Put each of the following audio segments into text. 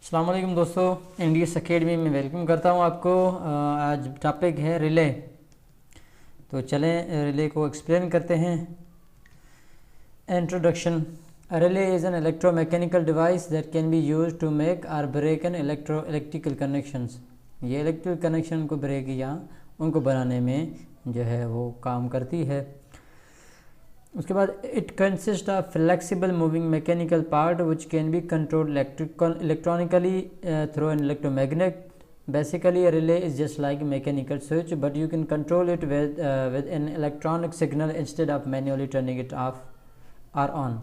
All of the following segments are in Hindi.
अस्सलाम वालेकुम दोस्तों, इंडियस एकेडमी में वेलकम करता हूँ आपको। आज टॉपिक है रिले। तो चलें रिले को एक्सप्लेन करते हैं। Introduction. Relay is an electromechanical device that can be used to make or break an electrical connections. ये इलेक्ट्रिकल कनेक्शन को ब्रेक या उनको बनाने में जो है वो काम करती है। उसके बाद it consist of flexible moving mechanical part which can be controlled electronically through an electromagnet. Basically a relay is just like a mechanical switch, but you can control it with an electronic signal instead of manually turning it off or on.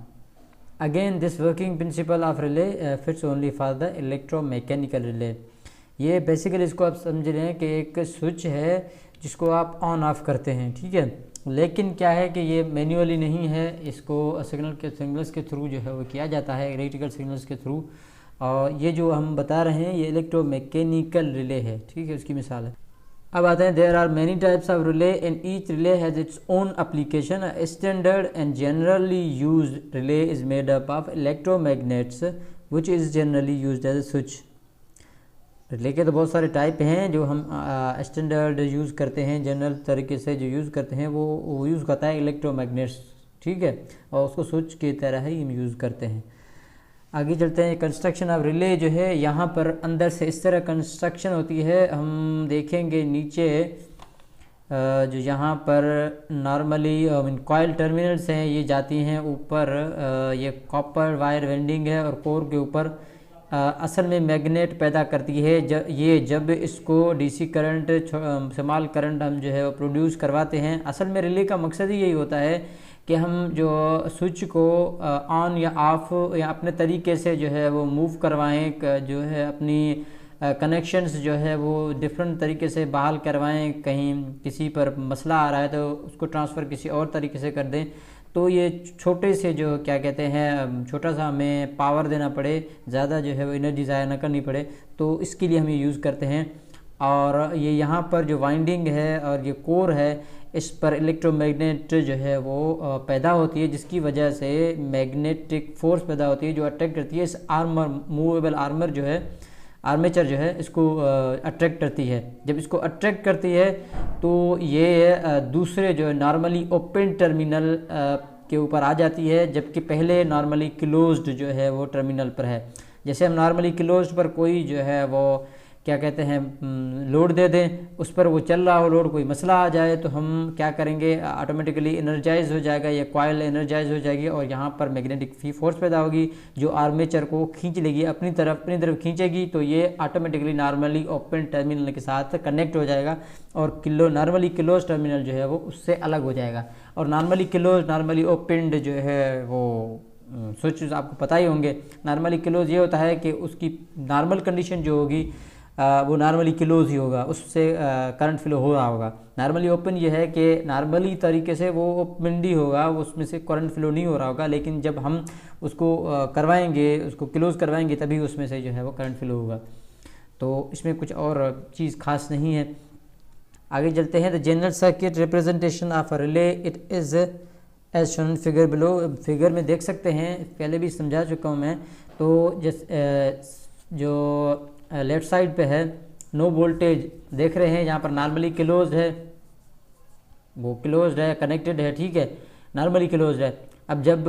Again, this working principle of relay fits only for the electromechanical relay. ये बेसिकली इसको आप समझ रहे हैं कि एक स्विच है जिसको आप ऑन ऑफ करते हैं, ठीक है। लेकिन क्या है कि ये मैन्युअली नहीं है, इसको सिग्नल्स के थ्रू जो है वो किया जाता है, इलेक्ट्रिकल सिग्नल्स के थ्रू। और ये जो हम बता रहे हैं ये इलेक्ट्रोमैकेनिकल रिले है, ठीक है, उसकी मिसाल है। अब आते हैं, there are many types of relay and each relay has its own application. Standard and generally used relay is made up of electromagnets which is generally used as a switch. Relay के तो बहुत सारे टाइप हैं जो हम स्टैंडर्ड यूज़ करते हैं, जनरल तरीके से जो यूज़ करते हैं वो यूज़ करता है इलेक्ट्रोमैग्नेट्स, ठीक है, और उसको स्विच की तरह ही हम यूज़ करते हैं। आगे चलते हैं। कंस्ट्रक्शन ऑफ रिले जो है यहाँ पर अंदर से इस तरह कंस्ट्रक्शन होती है। हम देखेंगे नीचे जो यहाँ पर नॉर्मली कॉइल टर्मिनल्स हैं ये जाती हैं ऊपर, ये कॉपर वायर वेंडिंग है और कोर के ऊपर असल में मैग्नेट पैदा करती है। जब इसको डीसी करंट स्मॉल करंट हम जो है वो प्रोड्यूस करवाते हैं। असल में रिले का मकसद ही यही होता है कि हम जो स्विच को ऑन या ऑफ या अपने तरीके से जो है वो मूव करवाएं, जो है अपनी कनेक्शंस जो है वो डिफरेंट तरीके से बहाल करवाएं। कहीं किसी पर मसला आ रहा है तो उसको ट्रांसफ़र किसी और तरीके से कर दें। तो ये छोटे से जो क्या कहते हैं, छोटा सा हमें पावर देना पड़े, ज़्यादा जो है वो एनर्जी ज़ाया ना करनी पड़े, तो इसके लिए हम ये यूज़ करते हैं। और ये यहाँ पर जो वाइंडिंग है और ये कोर है, इस पर इलेक्ट्रोमैग्नेट जो है वो पैदा होती है, जिसकी वजह से मैग्नेटिक फोर्स पैदा होती है जो अट्रैक्ट करती है इस आर्मर, मूवेबल आर्मर जो है, आर्मेचर जो है, इसको अट्रैक्ट करती है। जब इसको अट्रैक्ट करती है तो ये दूसरे जो है नॉर्मली ओपन टर्मिनल के ऊपर आ जाती है, जबकि पहले नॉर्मली क्लोज्ड जो है वो टर्मिनल पर है। जैसे हम नॉर्मली क्लोज्ड पर कोई जो है वो क्या कहते हैं लोड दे दें, उस पर वो चल रहा हो लोड, कोई मसला आ जाए तो हम क्या करेंगे, ऑटोमेटिकली एनर्जाइज हो जाएगा, ये कॉइल एनर्जाइज हो जाएगी और यहाँ पर मैग्नेटिक फोर्स पैदा होगी जो आर्मेचर को खींच लेगी, अपनी तरफ खींचेगी। तो ये ऑटोमेटिकली नॉर्मली ओपन टर्मिनल के साथ कनेक्ट हो जाएगा और नॉर्मली क्लोज टर्मिनल जो है वो उससे अलग हो जाएगा। और नॉर्मली ओपन जो है वो स्विच आपको पता ही होंगे। नॉर्मली क्लोज ये होता है कि उसकी नॉर्मल कंडीशन जो होगी वो नॉर्मली क्लोज ही होगा, उससे करंट फ्लो हो रहा होगा। नॉर्मली ओपन ये है कि नॉर्मली तरीके से वो ओपन ही होगा, उसमें से करंट फ्लो नहीं हो रहा होगा, लेकिन जब हम उसको करवाएंगे, उसको क्लोज करवाएंगे, तभी उसमें से जो है वो करंट फ्लो होगा। तो इसमें कुछ और चीज़ खास नहीं है। आगे चलते हैं। The general circuit representation of relay it is as shown figure below. Figure में देख सकते हैं, पहले भी समझा चुका हूँ मैं। तो जो लेफ़्ट साइड पे है नो वोल्टेज देख रहे हैं, यहाँ पर नॉर्मली क्लोज है, वो क्लोज है, कनेक्टेड है, ठीक है, नॉर्मली क्लोज है। अब जब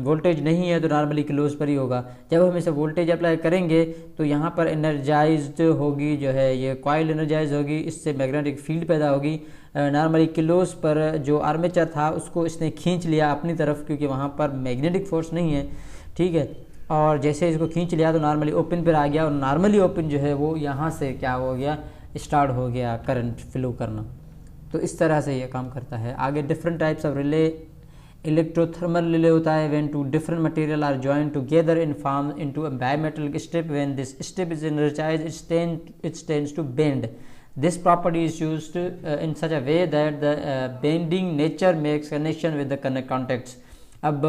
वोल्टेज नहीं है तो नॉर्मली क्लोज पर ही होगा। जब हम इसे वोल्टेज अप्लाई करेंगे तो यहाँ पर एनर्जाइज्ड होगी, जो है ये कॉइल एनर्जाइज होगी, इससे मैग्नेटिक फील्ड पैदा होगी। नॉर्मली क्लोज पर जो आर्मेचर था उसको इसने खींच लिया अपनी तरफ, क्योंकि वहाँ पर मैग्नेटिक फोर्स नहीं है, ठीक है। और जैसे इसको खींच लिया तो नॉर्मली ओपन पर आ गया और नॉर्मली ओपन जो है वो यहाँ से क्या हो गया, स्टार्ट हो गया करंट फ्लो करना। तो इस तरह से ये काम करता है। आगे different types of relay. Electrothermal relay होता है when two different material are joined together in form into a bimetallic strip. When this strip is energized it tends to bend. This property is used in such a way that the bending nature makes connection with the contacts. अब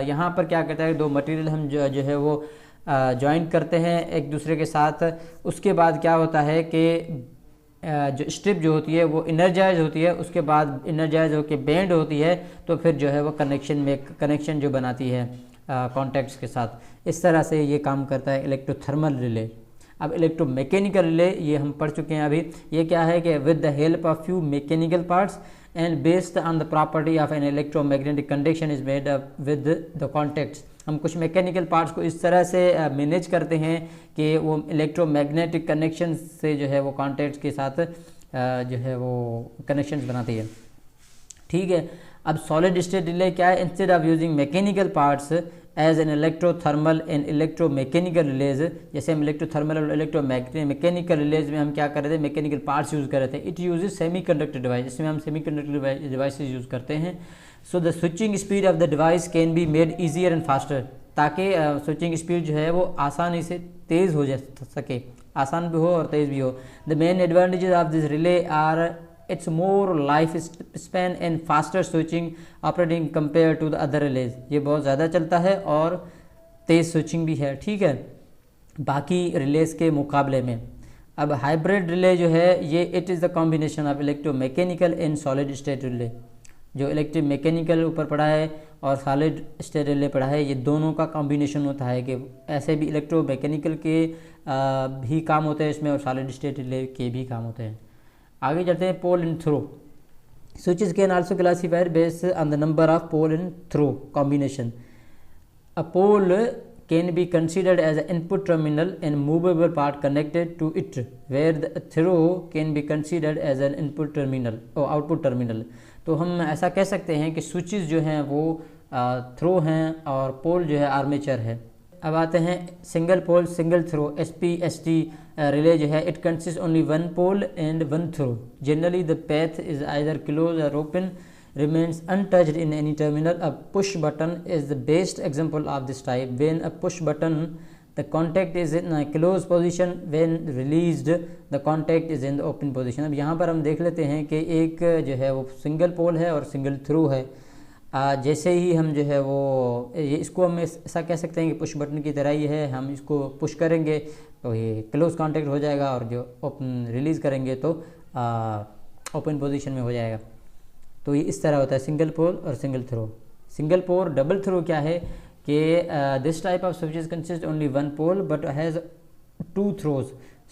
यहाँ पर क्या कहता है, दो मटेरियल हम जो है वो जॉइंट करते हैं एक दूसरे के साथ। उसके बाद क्या होता है कि जो स्ट्रिप जो होती है वो एनर्जाइज होती है, उसके बाद एनर्जाइज होकर बेंड होती है, तो फिर जो है वो कनेक्शन जो बनाती है। कॉन्टैक्ट्स के साथ। इस तरह से ये काम करता है इलेक्ट्रोथर्मल रिले। अब इलेक्ट्रोमैकेनिकल रिले ये हम पढ़ चुके हैं अभी। ये क्या है कि with the help of few mechanical parts and based on the property of an electromagnetic conduction is made up with the contacts. हम कुछ मैकेनिकल पार्ट्स को इस तरह से मैनेज करते हैं कि वो इलेक्ट्रोमैग्नेटिक कनेक्शन से जो है वो कॉन्टैक्ट्स के साथ जो है वो कनेक्शंस बनाती है। ठीक है, अब सॉलिड स्टेट रिले क्या है? Instead of using mechanical parts as an electrothermal and electromechanical relays, जैसे हम इलेक्ट्रोथर्मल और इलेक्ट्रोमैकेनिकल रिलेज में हम क्या कर रहे थे? मैकेनिकल पार्ट्स यूज़ कर रहे थे। It uses semi conductor device, इसमें हम सेमी कंडक्टर डिवाइसेज यूज़ करते हैं। So the switching speed of the device can be made easier and faster, ताकि स्विचिंग स्पीड जो है वो आसानी से तेज़ हो जा सके, आसान भी हो और तेज़ भी हो। The main advantages of this relay are its more life span and faster switching operating compare to the other relays. ये बहुत ज़्यादा चलता है और तेज़ स्विचिंग भी है। ठीक है, बाकी रिलेज के मुकाबले में। अब हाइब्रिड रिले जो है ये it is the combination of electromechanical and solid state relay. जो इलेक्ट्रोमैकेनिकल ऊपर पढ़ा है और सॉलिड स्टेट रिले पढ़ा है, ये दोनों का कॉम्बिनेशन होता है कि ऐसे भी इलेक्ट्रोमैकेनिकल के भी काम होते हैं इसमें और सॉलिड स्टेट रिले के भी काम होते हैं। आगे चलते हैं pole and throw. Switches can also classified based on the number of pole and throw combination. A pole can be considered as an input terminal and movable part connected to it, where the throw can be considered as an input terminal or output terminal। तो हम ऐसा कह सकते हैं कि स्विचेस जो हैं वो थ्रो हैं और पोल जो है आर्मेचर है। अब आते हैं single pole single throw SPST relay जो है, it consist only one pole and one throw. Generally the path is either closed or open, remains untouched in any terminal. A push button is the best example of this type. When a push button, the contact is in a closed position. When released, the contact is in the open position. अब यहाँ पर हम देख लेते हैं कि एक जो है वो सिंगल पोल है और सिंगल थ्रू है। जैसे ही हम जो है वो इसको हम ऐसा कह सकते हैं कि पुश बटन की तरह ही है। हम इसको पुश करेंगे तो ये क्लोज कॉन्टैक्ट हो जाएगा और जो ओपन रिलीज़ करेंगे तो ओपन पोजीशन में हो जाएगा। तो ये इस तरह होता है सिंगल पोल और single throw. Single pole double throw क्या है कि this type of switches consist only one pole but has two throws,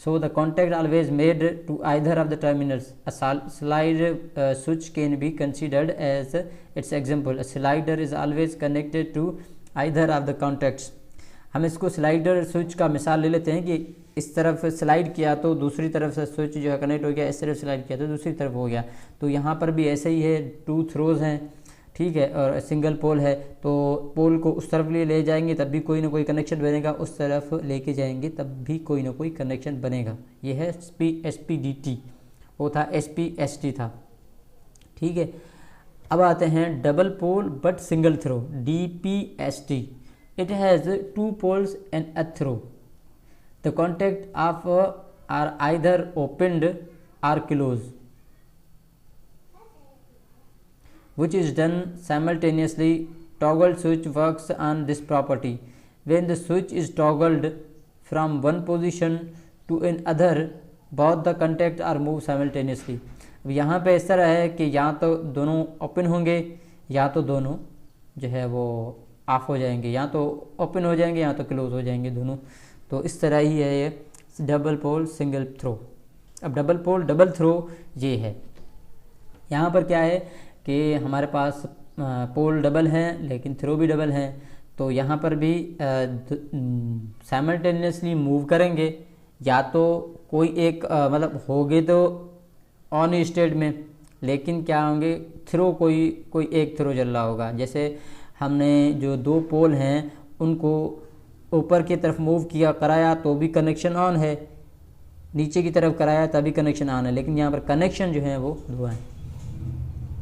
so the contact always made to either of the terminals. A slide switch can be considered as its example. A slider is always connected to either of the contacts. हम इसको स्लाइडर स्विच का मिसाल ले लेते हैं कि इस तरफ स्लाइड किया तो दूसरी तरफ से स्विच जो है कनेक्ट हो गया, इस तरफ स्लाइड किया तो दूसरी तरफ हो गया। तो यहाँ पर भी ऐसे ही है, टू थ्रोज हैं। ठीक है, और सिंगल पोल है तो पोल को उस तरफ ले जाएंगे तब भी कोई ना कोई कनेक्शन बनेगा, उस तरफ लेके जाएंगे तब भी कोई ना कोई कनेक्शन बनेगा। ये है SPDT, वो था SPST था। ठीक है, अब आते हैं double pole but single throw DPST। It has two poles and a throw. The contact of are either opened or closed, which is done simultaneously. Toggle switch works on this property. When the switch is toggled from one position to another, both the contacts are moved simultaneously. यहाँ पे इस तरह है कि या तो दोनों ओपन होंगे या तो दोनों जो है वो ऑफ हो जाएंगे, या तो ओपन हो जाएंगे या तो क्लोज हो जाएंगे दोनों। तो इस तरह ही है ये डबल पोल सिंगल थ्रो। अब डबल पोल डबल थ्रो ये है। यहाँ पर क्या है कि हमारे पास पोल डबल हैं लेकिन थ्रो भी डबल हैं, तो यहाँ पर भी साइमल्टेनियसली मूव करेंगे, या तो कोई एक मतलब होंगे तो ऑन स्टेट में, लेकिन क्या होंगे थ्रो कोई एक थ्रो चल रहा होगा। जैसे हमने जो दो पोल हैं उनको ऊपर की तरफ मूव कराया तो भी कनेक्शन ऑन है, नीचे की तरफ कराया तभी कनेक्शन ऑन है, लेकिन यहाँ पर कनेक्शन जो है वो दो हैं,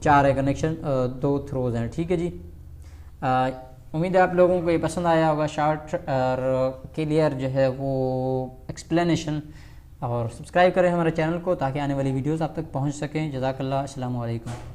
चार है कनेक्शन, दो थ्रोज हैं। ठीक है जी, उम्मीद है आप लोगों को ये पसंद आया होगा, शॉर्ट और क्लियर जो है वो एक्सप्लेनेशन। और सब्सक्राइब करें हमारे चैनल को ताकि आने वाली वीडियोस आप तक पहुंच सकें। जज़ाकल्लाह, अस्सलामु अलैकुम।